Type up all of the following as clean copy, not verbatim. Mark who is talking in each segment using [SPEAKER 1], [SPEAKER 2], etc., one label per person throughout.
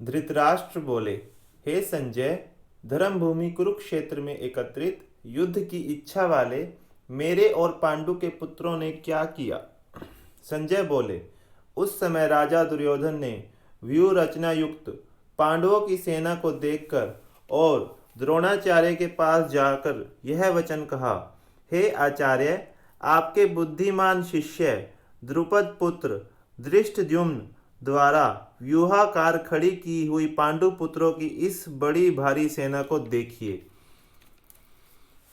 [SPEAKER 1] धृतराष्ट्र बोले, हे संजय, धर्मभूमि कुरुक्षेत्र में एकत्रित युद्ध की इच्छा वाले मेरे और पांडु के पुत्रों ने क्या किया। संजय बोले, उस समय राजा दुर्योधन ने व्यूह रचना युक्त पांडवों की सेना को देखकर और द्रोणाचार्य के पास जाकर यह वचन कहा, हे आचार्य, आपके बुद्धिमान शिष्य द्रुपद पुत्र धृष्टद्युम्न द्वारा व्यूहाकार खड़ी की हुई पांडु पुत्रों की इस बड़ी भारी सेना को देखिए।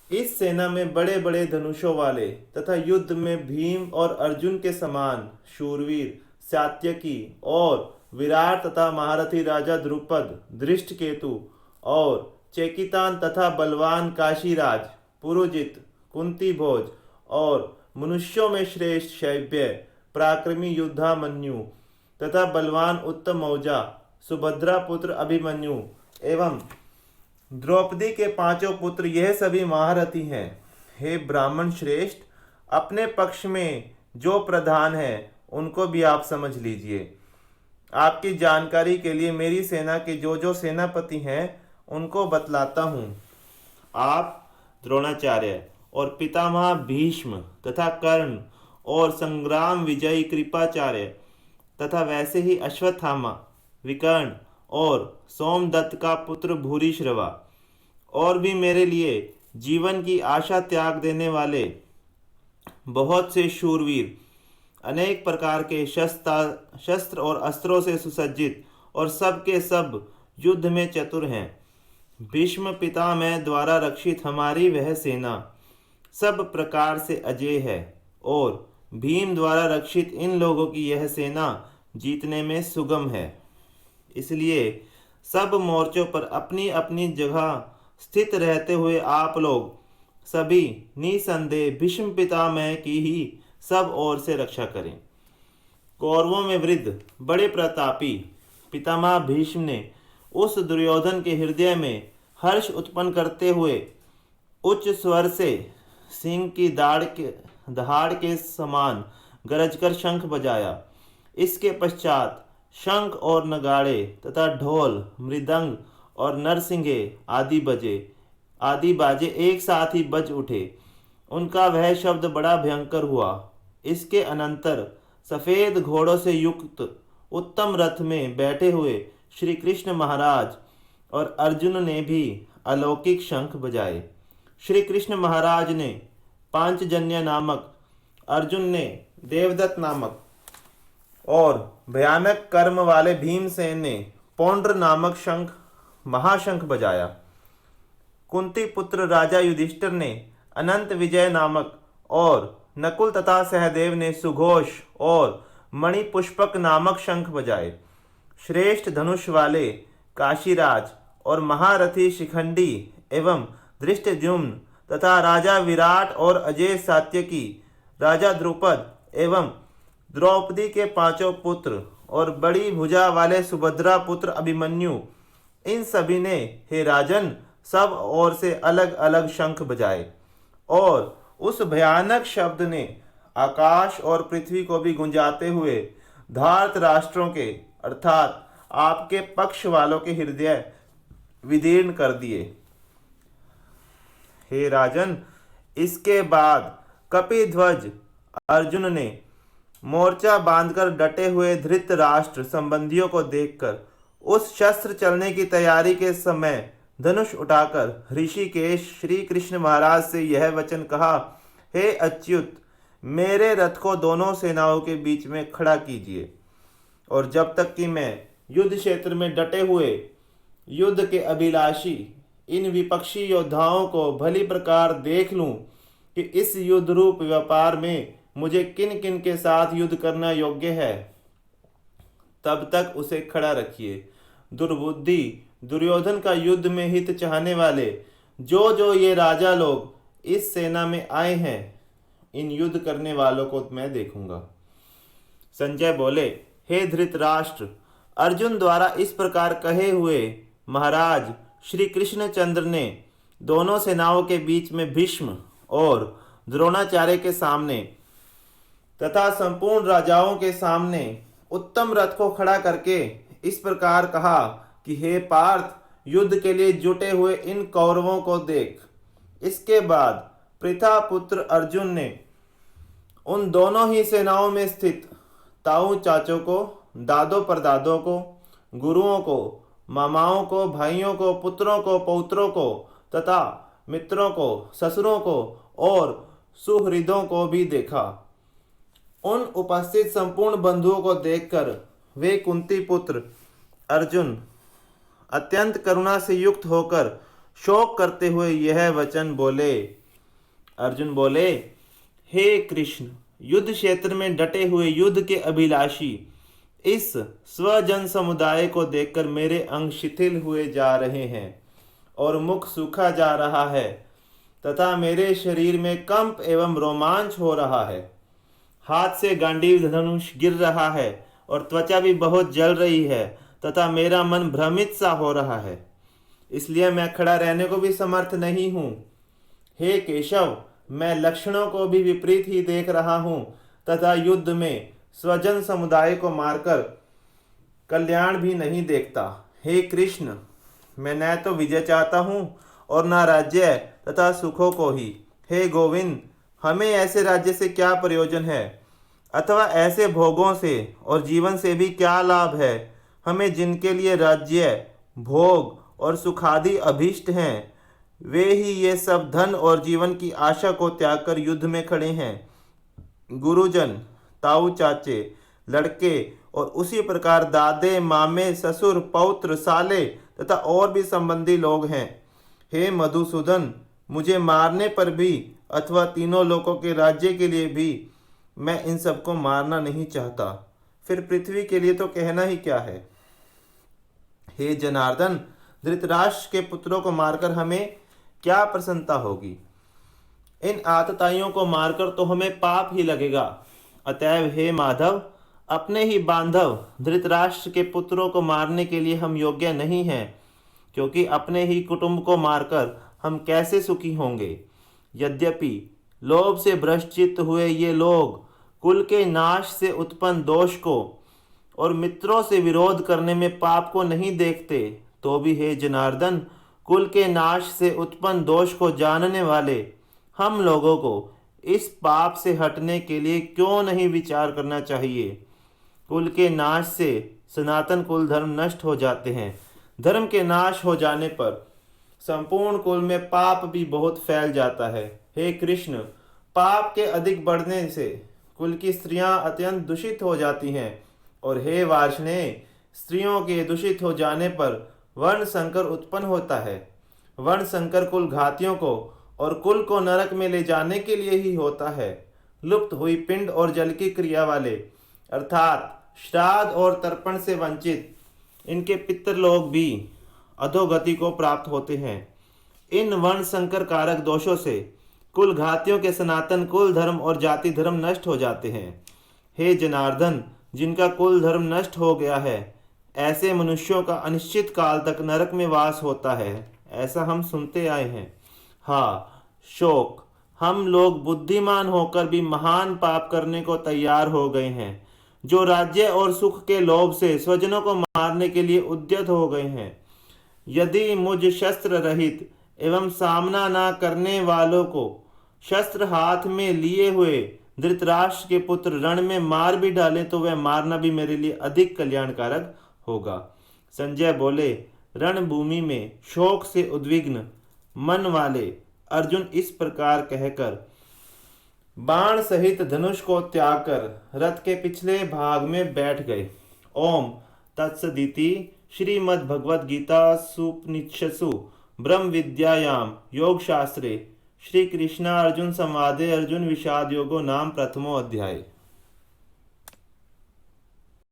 [SPEAKER 1] इस सेना में बड़े बड़े धनुषों वाले तथा युद्ध में भीम और अर्जुन के समान शूरवीर सात्यकी और विराट तथा महारथी राजा द्रुपद, धृष्टकेतु और चेकितान तथा बलवान काशीराज, पुरुजित, कुंती भोज और मनुष्यों में श्रेष्ठ शैब्य, पराक्रमी योद्धा मन्यु तथा बलवान उत्तम मौजा, सुभद्रा पुत्र अभिमन्यु एवं द्रौपदी के पांचों पुत्र, यह सभी महारथी हैं। हे ब्राह्मण श्रेष्ठ, अपने पक्ष में जो प्रधान है उनको भी आप समझ लीजिए। आपकी जानकारी के लिए मेरी सेना के जो जो सेनापति हैं उनको बतलाता हूँ। आप द्रोणाचार्य और पितामह भीष्म तथा कर्ण और संग्राम विजयी कृपाचार्य तथा वैसे ही अश्वत्थामा, विकर्ण और सोमदत्त का पुत्र भूरिश्रवा और भी मेरे लिए जीवन की आशा त्याग देने वाले बहुत से शूरवीर, अनेक प्रकार के शस्त्र और अस्त्रों से सुसज्जित और सब के सब युद्ध में चतुर हैं। भीष्म पितामह द्वारा रक्षित हमारी वह सेना सब प्रकार से अजेय है और भीम द्वारा रक्षित इन लोगों की यह सेना जीतने में सुगम है। इसलिए सब मोर्चों पर अपनी अपनी जगह स्थित रहते हुए आप लोग सभी निसंदेह भीष्म पितामह की ही सब ओर से रक्षा करें। कौरवों में वृद्ध बड़े प्रतापी पितामह भीष्म ने उस दुर्योधन के हृदय में हर्ष उत्पन्न करते हुए उच्च स्वर से सिंह की दहाड़ के समान गरजकर शंख बजाया। इसके पश्चात शंख और नगाड़े तथा ढोल, मृदंग और नरसिंगे आदि बाजे एक साथ ही बज उठे। उनका वह शब्द बड़ा भयंकर हुआ। इसके अनंतर सफेद घोड़ों से युक्त उत्तम रथ में बैठे हुए श्री कृष्ण महाराज और अर्जुन ने भी अलौकिक शंख बजाए। श्री कृष्ण महाराज ने पांचजन्य नामक, अर्जुन ने देवदत्त नामक और भयानक कर्म वाले भीमसेन ने पौंड्र नामक शंख महाशंख बजाया। कुंती पुत्र राजा युधिष्ठिर ने अनंत विजय नामक और नकुल तथा सहदेव ने सुघोष और मणिपुष्पक नामक शंख बजाए। श्रेष्ठ धनुष वाले काशीराज और महारथी शिखंडी एवं धृष्टद्युम्न तथा राजा विराट और अजय सात्यकी, राजा द्रुपद एवं द्रौपदी के पांचों पुत्र और बड़ी भुजा वाले सुभद्रा पुत्र अभिमन्यु, इन सभी ने हे राजन सब ओर से अलग अलग शंख बजाए और उस भयानक शब्द ने आकाश और पृथ्वी को भी गुंजाते हुए धार्त राष्ट्रों के अर्थात आपके पक्ष वालों के हृदय विदीर्ण कर दिए। हे राजन, इसके बाद कपिध्वज अर्जुन ने मोर्चा बांधकर डटे हुए धृतराष्ट्र संबंधियों को देखकर उस शस्त्र चलने की तैयारी के समय धनुष उठाकर ऋषिकेश श्री कृष्ण महाराज से यह वचन कहा, हे अच्युत, मेरे रथ को दोनों सेनाओं के बीच में खड़ा कीजिए और जब तक कि मैं युद्ध क्षेत्र में डटे हुए युद्ध के अभिलाषी इन विपक्षी योद्धाओं को भली प्रकार देख लूं कि इस युद्ध रूप व्यापार में मुझे किन किन के साथ युद्ध करना योग्य है, तब तक उसे खड़ा रखिए। दुर्बुद्धि दुर्योधन का युद्ध में हित चाहने वाले जो जो ये राजा लोग इस सेना में आए हैं, इन युद्ध करने वालों को मैं देखूंगा। संजय बोले, हे धृतराष्ट्र, अर्जुन द्वारा इस प्रकार कहे हुए महाराज श्री कृष्णचंद्र ने दोनों सेनाओं के बीच में भीष्म और द्रोणाचार्य के सामने तथा संपूर्ण राजाओं के सामने उत्तम रथ को खड़ा करके इस प्रकार कहा कि हे पार्थ, युद्ध के लिए जुटे हुए इन कौरवों को देख। इसके बाद पृथा पुत्र अर्जुन ने उन दोनों ही सेनाओं में स्थित ताऊ चाचों को, दादों परदादों को, गुरुओं को, मामाओं को, भाइयों को, पुत्रों को, पौत्रों को तथा मित्रों को, ससुरों को और सुहृदों को भी देखा। उन उपस्थित संपूर्ण बंधुओं को देखकर वे कुंती पुत्र अर्जुन अत्यंत करुणा से युक्त होकर शोक करते हुए यह वचन बोले। अर्जुन बोले, हे कृष्ण, युद्ध क्षेत्र में डटे हुए युद्ध के अभिलाषी इस स्वजन समुदाय को देखकर मेरे अंग शिथिल हुए जा रहे हैं और मुख सूखा जा रहा है तथा मेरे शरीर में कंप एवं रोमांच हो रहा है। हाथ से गांडीव धनुष गिर रहा है और त्वचा भी बहुत जल रही है तथा मेरा मन भ्रमित सा हो रहा है, इसलिए मैं खड़ा रहने को भी समर्थ नहीं हूँ। हे केशव, मैं लक्षणों को भी विपरीत ही देख रहा हूँ तथा युद्ध में स्वजन समुदाय को मारकर कल्याण भी नहीं देखता। हे कृष्ण, मैं न तो विजय चाहता हूँ और न राज्य तथा सुखों को ही। हे गोविंद, हमें ऐसे राज्य से क्या प्रयोजन है अथवा ऐसे भोगों से और जीवन से भी क्या लाभ है। हमें जिनके लिए राज्य, भोग और सुखादि अभीष्ट हैं, वे ही ये सब धन और जीवन की आशा को त्याग कर युद्ध में खड़े हैं। गुरुजन, ताऊ चाचे, लड़के और उसी प्रकार दादे, मामे, ससुर, पौत्र, साले तथा और भी संबंधी लोग हैं। हे मधुसूदन, मुझे मारने पर भी अथवा तीनों लोकों के राज्य के लिए भी मैं इन सबको मारना नहीं चाहता। फिर पृथ्वी के लिए तो कहना ही क्या है। हे जनार्दन, धृतराष्ट्र के पुत्रों को मारकर हमें क्या प्रसन्नता होगी। इन आतताइयों को मारकर तो हमें पाप ही लगेगा। अतएव हे माधव, अपने ही बांधव धृतराष्ट्र के पुत्रों को मारने के लिए हम योग्य नहीं हैं, क्योंकि अपने ही कुटुंब को मारकर हम कैसे सुखी होंगे। यद्यपि लोभ से भ्रष्ट हुए ये लोग कुल के नाश से उत्पन्न दोष को और मित्रों से विरोध करने में पाप को नहीं देखते, तो भी हे जनार्दन, कुल के नाश से उत्पन्न दोष को जानने वाले हम लोगों को इस पाप से हटने के लिए क्यों नहीं विचार करना चाहिए। कुल के नाश से सनातन कुल धर्म नष्ट हो जाते हैं। धर्म के नाश हो जाने पर संपूर्ण कुल में पाप भी बहुत फैल जाता है। हे कृष्ण, पाप के अधिक बढ़ने से कुल की स्त्रियां अत्यंत दूषित हो जाती हैं और हे वार्ष्णेय, स्त्रियों के दूषित हो जाने पर वर्ण संकर उत्पन्न होता है। वर्ण संकर कुल घातियों को और कुल को नरक में ले जाने के लिए ही होता है। लुप्त हुई पिंड और जल की क्रिया वाले अर्थात श्राद्ध और तर्पण से वंचित इनके पितृलोक भी अधोगति को प्राप्त होते हैं। इन वर्ण संकर कारक दोषों से कुल घातियों के सनातन कुल धर्म और जाति धर्म नष्ट हो जाते हैं। हे जनार्दन, जिनका कुल धर्म नष्ट हो गया है, ऐसे मनुष्यों का अनिश्चित काल तक नरक में वास होता है, ऐसा हम सुनते आए हैं। हाँ शोक, हम लोग बुद्धिमान होकर भी महान पाप करने को तैयार हो गए हैं, जो राज्य और सुख के लोभ से स्वजनों को मारने के लिए उद्यत हो गए हैं। यदि मुझ शस्त्र रहित एवं सामना न करने वालों को शस्त्र हाथ में लिए हुए धृतराष्ट्र के पुत्र रण में मार भी डाले, तो वह मारना भी मेरे लिए अधिक कल्याणकारक होगा। संजय बोले, रणभूमि में शोक से उद्विग्न मन वाले अर्जुन इस प्रकार कहकर बाण सहित धनुष को त्याग कर रथ के पिछले भाग में बैठ गए। ओम तत्सदिति। श्रीमद्भगवद गीता सुपनिषत्सु ब्रह्म विद्यायाम योग शास्त्रे श्री कृष्णा अर्जुन संवादे अर्जुन विषाद योगो नाम प्रथमो अध्याय।